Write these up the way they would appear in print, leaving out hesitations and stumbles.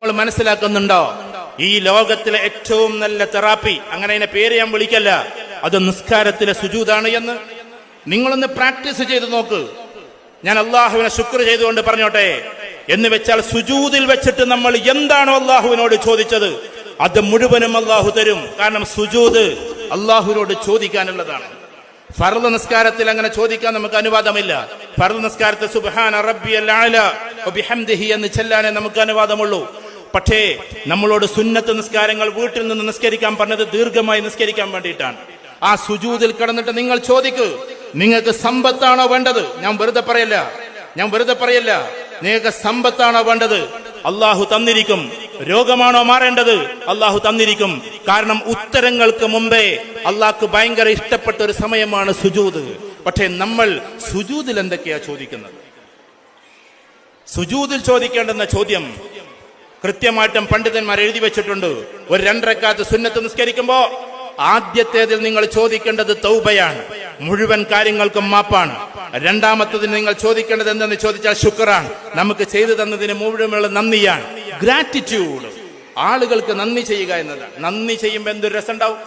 നമ്മൾ മനസ്സിലാക്കുന്നുണ്ടോ? ഈ ലോകത്തിലെ ഏറ്റവും നല്ല തെറാപ്പി, അങ്ങനെ അതിനെ പേര് ഞാൻ വിളിക്കല്ല, അത് നിസ്കാരത്തിലെ സുജൂദാണ് എന്ന് നിങ്ങളൊന്ന് പ്രാക്ടീസ് ചെയ്ത് നോക്ക്. ഞാൻ അള്ളാഹുവിനെ ശുക്ർ ചെയ്തുകൊണ്ട് പറഞ്ഞോട്ടെ, എന്ന് വെച്ചാൽ സുജൂദിൽ വെച്ചിട്ട് നമ്മൾ എന്താണോ അള്ളാഹുവിനോട് ചോദിച്ചത് അത് മുഴുവനും അള്ളാഹു തരും. കാരണം സുജൂദ് അള്ളാഹുവിനോട് ചോദിക്കാനുള്ളതാണ്. ഫർള് നിസ്കാരത്തിൽ അങ്ങനെ ചോദിക്കാൻ നമുക്ക് അനുവാദമില്ല. ഫർള് നിസ്കാരത്തിൽ സുബ്ഹാന റബ്ബിയൽ അഅല വബിഹംദിഹി എന്ന് ചൊല്ലാനേ നമുക്ക് അനുവാദമുള്ളൂ. പക്ഷേ നമ്മളോട് സുന്നത്ത് നിസ്കാരങ്ങൾ വീട്ടിൽ നിന്ന് നിസ്കരിക്കാൻ പറഞ്ഞത് ദീർഘമായി നിസ്കരിക്കാൻ വേണ്ടിയിട്ടാണ്. ആ സുജൂദിൽ കിടന്നിട്ട് നിങ്ങൾ ചോദിക്കൂ, നിങ്ങൾക്ക് സമ്പത്താണോ വേണ്ടത്? ഞാൻ വെറുതെ പറയല്ല. നിങ്ങൾക്ക് സമ്പത്താണോ വേണ്ടത്? അള്ളാഹു തന്നിരിക്കും. രോഗമാണോ മാറേണ്ടത്? അള്ളാഹു തന്നിരിക്കും. കാരണം ഉത്തരങ്ങൾക്ക് മുമ്പേ അള്ളാഹ്ക്ക് ഭയങ്കര ഇഷ്ടപ്പെട്ട ഒരു സമയമാണ് സുജൂദ്. പക്ഷേ നമ്മൾ സുജൂദിൽ എന്തൊക്കെയാ ചോദിക്കുന്നത്? സുജൂദിൽ ചോദിക്കേണ്ടുന്ന ചോദ്യം കൃത്യമായിട്ടും പണ്ഡിതന്മാർ എഴുതി വെച്ചിട്ടുണ്ട്. ഒരു 2 റക്അത്ത് സുന്നത്ത് നിസ്കരിക്കുമ്പോ ആദ്യത്തേതിൽ നിങ്ങൾ ചോദിക്കേണ്ടത് തൗബയാണ്, മുഴുവൻ കാര്യങ്ങൾക്കും മാപ്പാണ്. രണ്ടാമത്തതിന് നിങ്ങൾ ചോദിക്കേണ്ടത് എന്തെന്ന് ചോദിച്ചാൽ ശുക്റാണ്, നമുക്ക് ചെയ്തു തന്നതിന് മുഴുവനുള്ള നന്ദിയാണ്, ഗ്രാറ്റിറ്റ്യൂഡ്. ആളുകൾക്ക് നന്ദി ചെയ്യുക എന്നതാണ്. നന്ദി ചെയ്യുമ്പോൾ എന്തൊരു രസമുണ്ടാവും.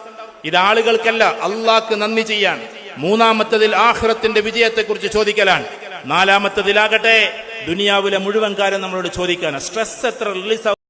ഇത് ആളുകൾക്കല്ല, അള്ളാഹ്ക്ക് നന്ദി ചെയ്യാൻ. മൂന്നാമത്തതിൽ ആഖിറത്തിന്റെ വിജയത്തെ കുറിച്ച് ചോദിക്കലാണ്. നാലാമത്തതിലാകട്ടെ ദുനിയാവിലെ മുഴുവൻ കാര്യം നമ്മളോട് ചോദിക്കാനാണ്. സ്ട്രെസ് എത്ര റിലീസ്